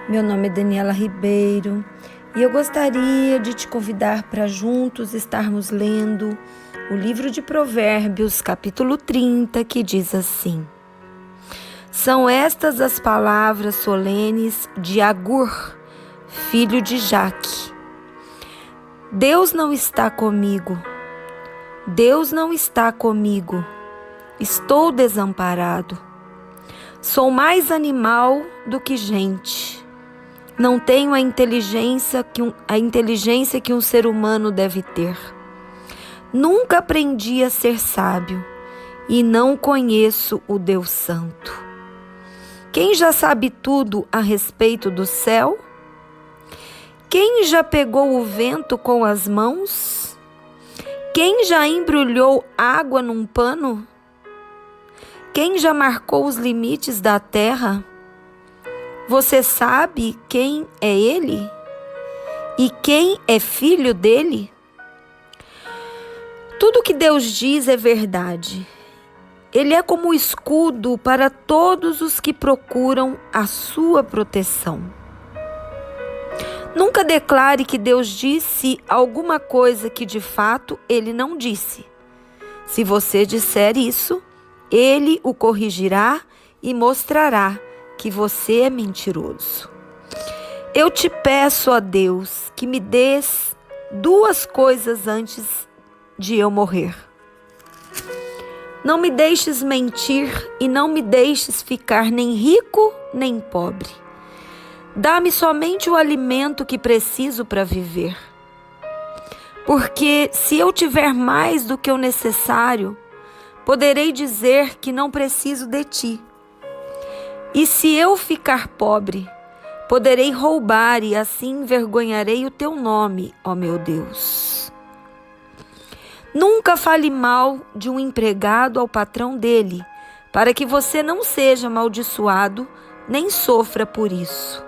Meu nome é Daniela Ribeiro e eu gostaria de te convidar para juntos estarmos lendo o livro de Provérbios, capítulo 30, que diz assim: São estas as palavras solenes de Agur, filho de Jaque. Deus não está comigo. Deus não está comigo. Estou desamparado. Sou mais animal do que gente. Não tenho a inteligência que um ser humano deve ter. Nunca aprendi a ser sábio e não conheço o Deus Santo. Quem já sabe tudo a respeito do céu? Quem já pegou o vento com as mãos? Quem já embrulhou água num pano? Quem já marcou os limites da terra? Você sabe quem é ele? E quem é filho dele? Tudo que Deus diz é verdade. Ele é como escudo para todos os que procuram a sua proteção. Nunca declare que Deus disse alguma coisa que de fato ele não disse. Se você disser isso, ele o corrigirá e mostrará que você é mentiroso. Eu te peço, ó Deus, que me dês duas coisas antes de eu morrer. Não me deixes mentir e não me deixes ficar nem rico nem pobre. Dá-me somente o alimento que preciso para viver. Porque se eu tiver mais do que o necessário, poderei dizer que não preciso de ti. E se eu ficar pobre, poderei roubar e assim envergonharei o teu nome, ó meu Deus. Nunca fale mal de um empregado ao patrão dele, para que você não seja amaldiçoado, nem sofra por isso.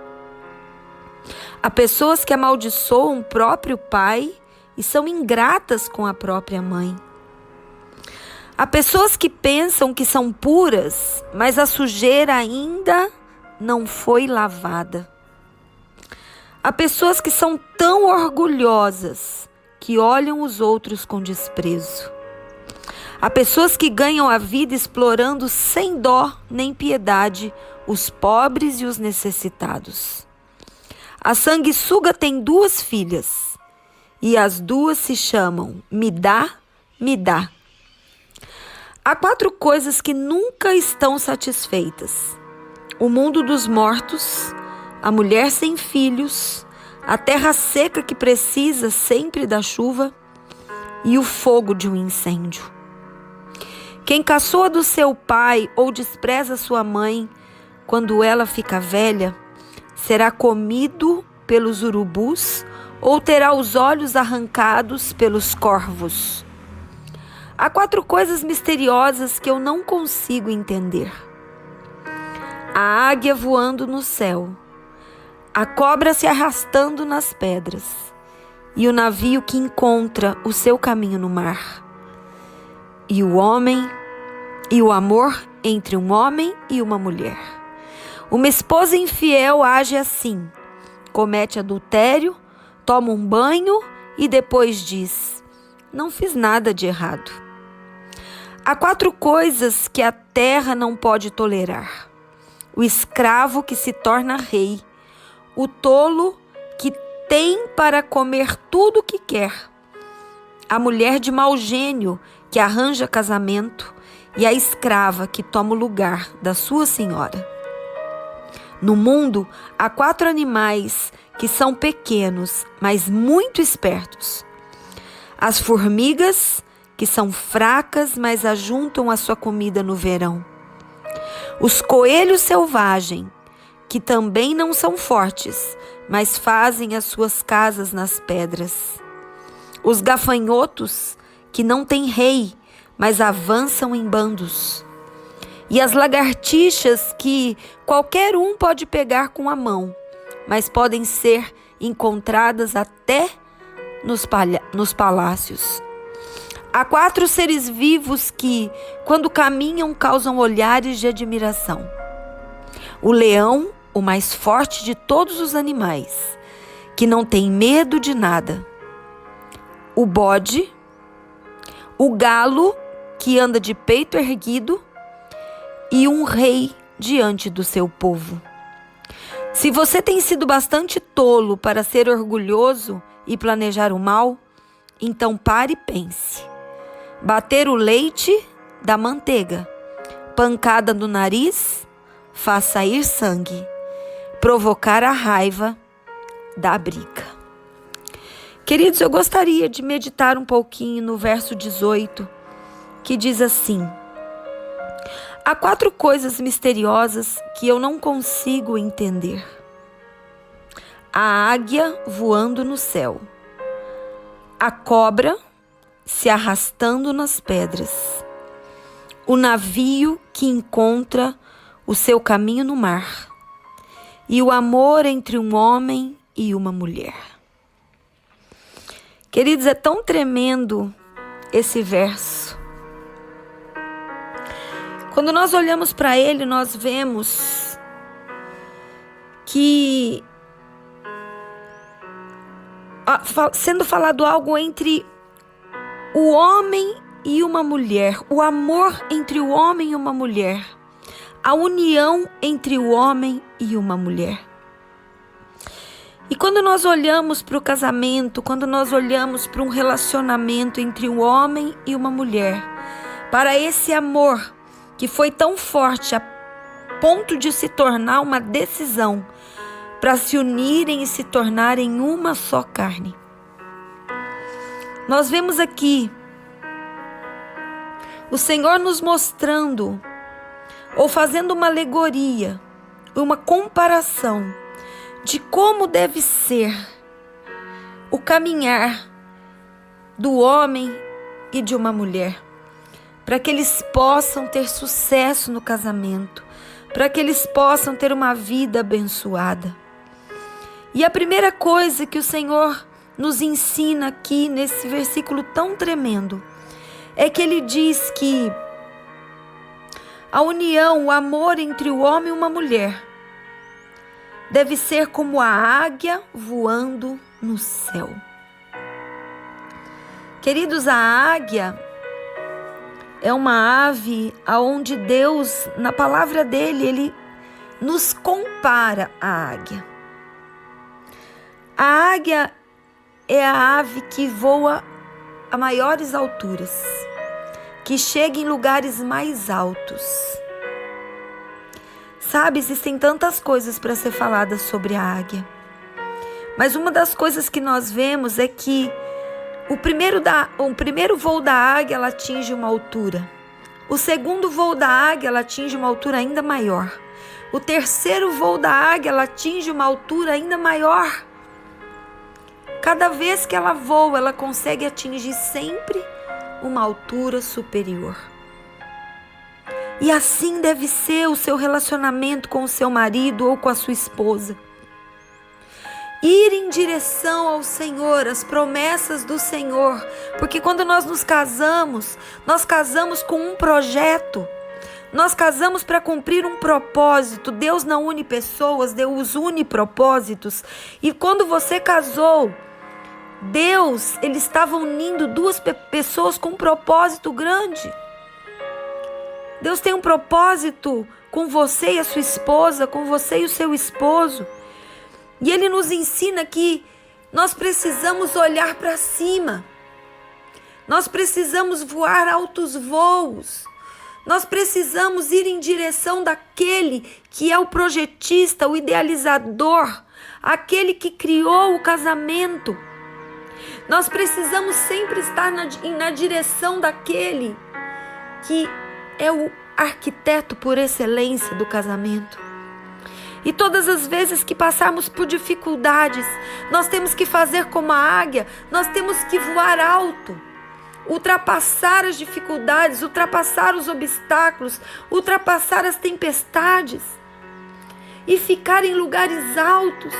Há pessoas que amaldiçoam o próprio pai e são ingratas com a própria mãe. Há pessoas que pensam que são puras, mas a sujeira ainda não foi lavada. Há pessoas que são tão orgulhosas que olham os outros com desprezo. Há pessoas que ganham a vida explorando sem dó nem piedade os pobres e os necessitados. A sanguessuga tem duas filhas e as duas se chamam Me dá, me dá. Há 4 coisas que nunca estão satisfeitas: o mundo dos mortos, a mulher sem filhos, a terra seca que precisa sempre da chuva e o fogo de um incêndio. Quem caçoa do seu pai ou despreza sua mãe quando ela fica velha, será comido pelos urubus ou terá os olhos arrancados pelos corvos. Há 4 coisas misteriosas que eu não consigo entender: a águia voando no céu, a cobra se arrastando nas pedras e o navio que encontra o seu caminho no mar, e o amor entre um homem e uma mulher. Uma esposa infiel age assim: comete adultério, toma um banho e depois diz: não fiz nada de errado. Há 4 coisas que a terra não pode tolerar: o escravo que se torna rei, o tolo que tem para comer tudo o que quer, a mulher de mau gênio que arranja casamento e a escrava que toma o lugar da sua senhora. No mundo há 4 animais que são pequenos, mas muito espertos: as formigas, que são fracas, mas ajuntam a sua comida no verão; os coelhos selvagens, que também não são fortes, mas fazem as suas casas nas pedras; os gafanhotos, que não têm rei, mas avançam em bandos; e as lagartixas, que qualquer um pode pegar com a mão, mas podem ser encontradas até nos palácios. Há 4 seres vivos que, quando caminham, causam olhares de admiração: o leão, o mais forte de todos os animais, que não tem medo de nada. O bode, o galo, que anda de peito erguido, e um rei diante do seu povo. Se você tem sido bastante tolo para ser orgulhoso e planejar o mal, então pare e pense. Bater o leite da manteiga, pancada no nariz, faz sair sangue, provocar a raiva da briga. Queridos, eu gostaria de meditar um pouquinho no verso 18, que diz assim: há 4 coisas misteriosas que eu não consigo entender. A águia voando no céu, a cobra se arrastando nas pedras, o navio que encontra o seu caminho no mar, e o amor entre um homem e uma mulher. Queridos, é tão tremendo esse verso. Quando nós olhamos para ele, nós vemos que sendo falado algo entre o homem e uma mulher, o amor entre o homem e uma mulher, a união entre o homem e uma mulher. E quando nós olhamos para o casamento, quando nós olhamos para um relacionamento entre um homem e uma mulher, para esse amor que foi tão forte a ponto de se tornar uma decisão para se unirem e se tornarem uma só carne. Nós vemos aqui o Senhor nos mostrando ou fazendo uma alegoria, uma comparação de como deve ser o caminhar do homem e de uma mulher, para que eles possam ter sucesso no casamento, para que eles possam ter uma vida abençoada. E a primeira coisa que o Senhor nos ensina aqui nesse versículo tão tremendo é que ele diz que a união, o amor entre o homem e uma mulher deve ser como a águia voando no céu. Queridos, a águia é uma ave aonde Deus, na palavra dele, ele nos compara à águia. A águia é a ave que voa a maiores alturas, que chega em lugares mais altos. Sabe, existem tantas coisas para ser faladas sobre a águia. Mas uma das coisas que nós vemos é que o primeiro voo da águia, ela atinge uma altura. O segundo voo da águia, ela atinge uma altura ainda maior. O terceiro voo da águia, ela atinge uma altura ainda maior. Cada vez que ela voa, ela consegue atingir sempre uma altura superior. E assim deve ser o seu relacionamento com o seu marido ou com a sua esposa. Ir em direção ao Senhor, às promessas do Senhor. Porque quando nós nos casamos, nós casamos com um projeto. Nós casamos para cumprir um propósito. Deus não une pessoas, Deus une propósitos. E quando você casou, Deus, ele estava unindo 2 pessoas com um propósito grande. Deus tem um propósito com você e a sua esposa, com você e o seu esposo. E ele nos ensina que nós precisamos olhar para cima. Nós precisamos voar altos voos. Nós precisamos ir em direção daquele que é o projetista, o idealizador, aquele que criou o casamento. Nós precisamos sempre estar na direção daquele que é o arquiteto por excelência do casamento. E todas as vezes que passarmos por dificuldades, nós temos que fazer como a águia, nós temos que voar alto, ultrapassar as dificuldades, ultrapassar os obstáculos, ultrapassar as tempestades e ficar em lugares altos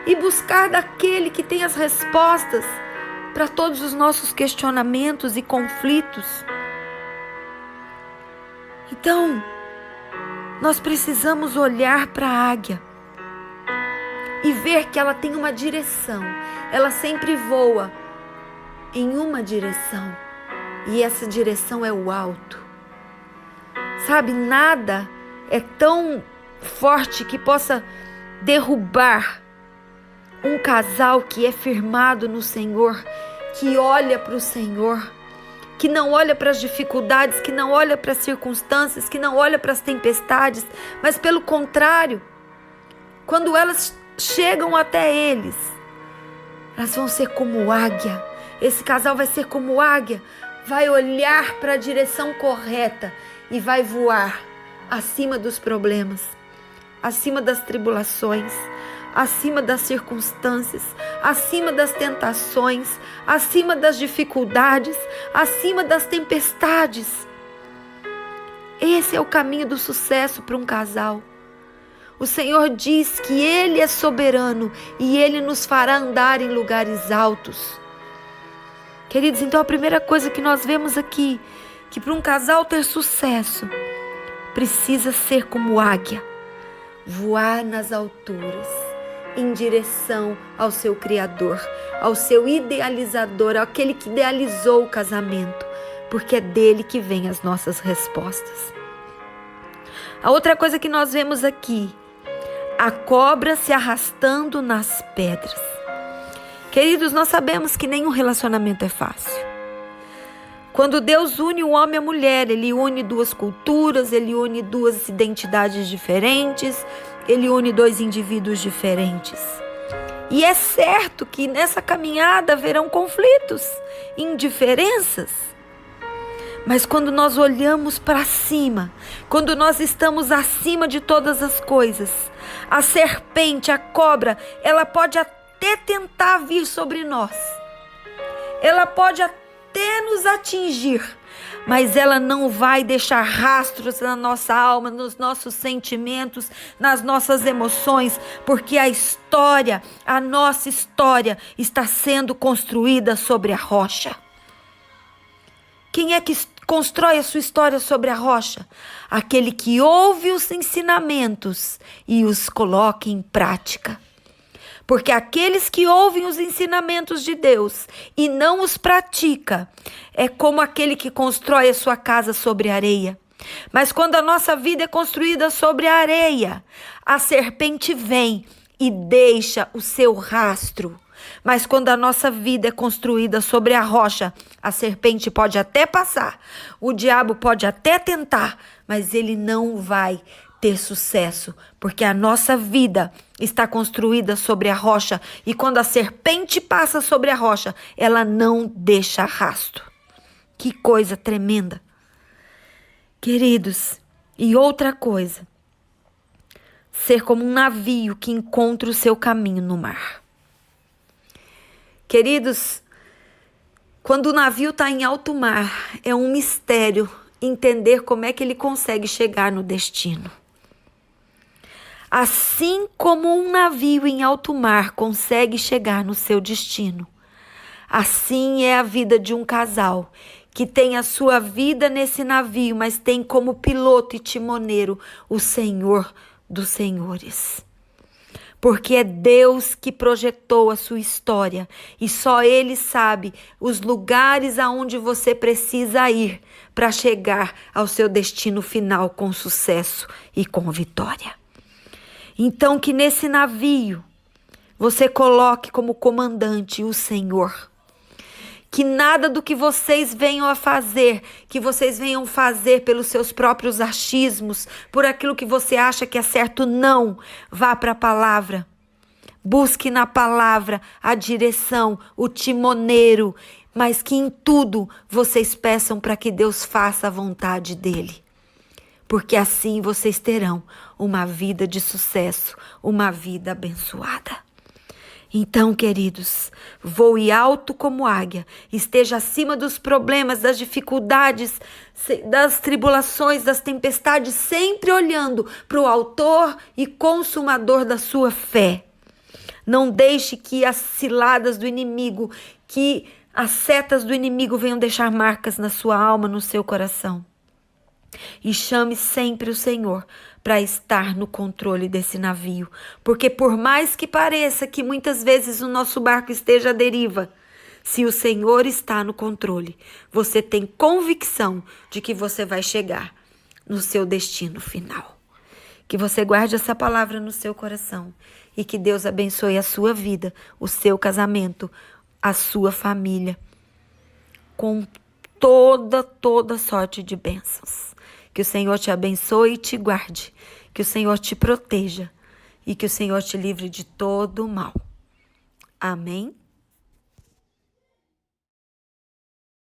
e buscar daquele que tem as respostas para todos os nossos questionamentos e conflitos. Então, nós precisamos olhar para a águia ver que ela tem uma direção. Ela sempre voa em uma direção. E essa direção é o alto. Sabe, nada é tão forte que possa derrubar um casal que é firmado no Senhor, que olha para o Senhor, que não olha para as dificuldades, que não olha para as circunstâncias, que não olha para as tempestades, mas pelo contrário, quando elas chegam até eles, elas vão ser como águia. Esse casal vai ser como águia, vai olhar para a direção correta e vai voar acima dos problemas, acima das tribulações, acima das circunstâncias, acima das tentações, acima das dificuldades, acima das tempestades. Esse é o caminho do sucesso para um casal. O Senhor diz que Ele é soberano e Ele nos fará andar em lugares altos. Queridos, então a primeira coisa que nós vemos aqui, que para um casal ter sucesso, precisa ser como águia, voar nas alturas, em direção ao seu Criador, ao seu idealizador, aquele que idealizou o casamento, porque é dele que vêm as nossas respostas. A outra coisa que nós vemos aqui, a cobra se arrastando nas pedras. Queridos, nós sabemos que nenhum relacionamento é fácil. Quando Deus une o homem e a mulher, Ele une duas culturas, Ele une duas identidades diferentes, Ele une dois indivíduos diferentes. E é certo que nessa caminhada haverão conflitos, indiferenças. Mas quando nós olhamos para cima, quando nós estamos acima de todas as coisas, a serpente, a cobra, ela pode até tentar vir sobre nós. Ela pode até nos atingir, mas ela não vai deixar rastros na nossa alma, nos nossos sentimentos, nas nossas emoções, porque a nossa história está sendo construída sobre a rocha. Quem é que constrói a sua história sobre a rocha? Aquele que ouve os ensinamentos e os coloca em prática. Porque aqueles que ouvem os ensinamentos de Deus e não os pratica, é como aquele que constrói a sua casa sobre areia. Mas quando a nossa vida é construída sobre a areia, a serpente vem e deixa o seu rastro. Mas quando a nossa vida é construída sobre a rocha, a serpente pode até passar, o diabo pode até tentar, mas ele não vai ter sucesso, porque a nossa vida está construída sobre a rocha, e quando a serpente passa sobre a rocha, ela não deixa rastro. Que coisa tremenda. Queridos, e outra coisa, ser como um navio que encontra o seu caminho no mar. Queridos, quando o navio está em alto mar, é um mistério entender como é que ele consegue chegar no destino. Assim como um navio em alto mar consegue chegar no seu destino, assim é a vida de um casal que tem a sua vida nesse navio, mas tem como piloto e timoneiro o Senhor dos Senhores. Porque é Deus que projetou a sua história e só Ele sabe os lugares aonde você precisa ir para chegar ao seu destino final com sucesso e com vitória. Então que nesse navio você coloque como comandante o Senhor. Que nada do que vocês venham a fazer, que vocês venham fazer pelos seus próprios achismos, por aquilo que você acha que é certo, não. Vá para a palavra. Busque na palavra a direção, o timoneiro, mas que em tudo vocês peçam para que Deus faça a vontade dele. Porque assim vocês terão uma vida de sucesso, uma vida abençoada. Então, queridos, voe alto como águia, esteja acima dos problemas, das dificuldades, das tribulações, das tempestades, sempre olhando para o autor e consumador da sua fé. Não deixe que as ciladas do inimigo, que as setas do inimigo venham deixar marcas na sua alma, no seu coração. E chame sempre o Senhor para estar no controle desse navio. Porque por mais que pareça que muitas vezes o nosso barco esteja à deriva, se o Senhor está no controle, você tem convicção de que você vai chegar no seu destino final. Que você guarde essa palavra no seu coração e que Deus abençoe a sua vida, o seu casamento, a sua família, com toda sorte de bênçãos. Que o Senhor te abençoe e te guarde, que o Senhor te proteja e que o Senhor te livre de todo o mal. Amém?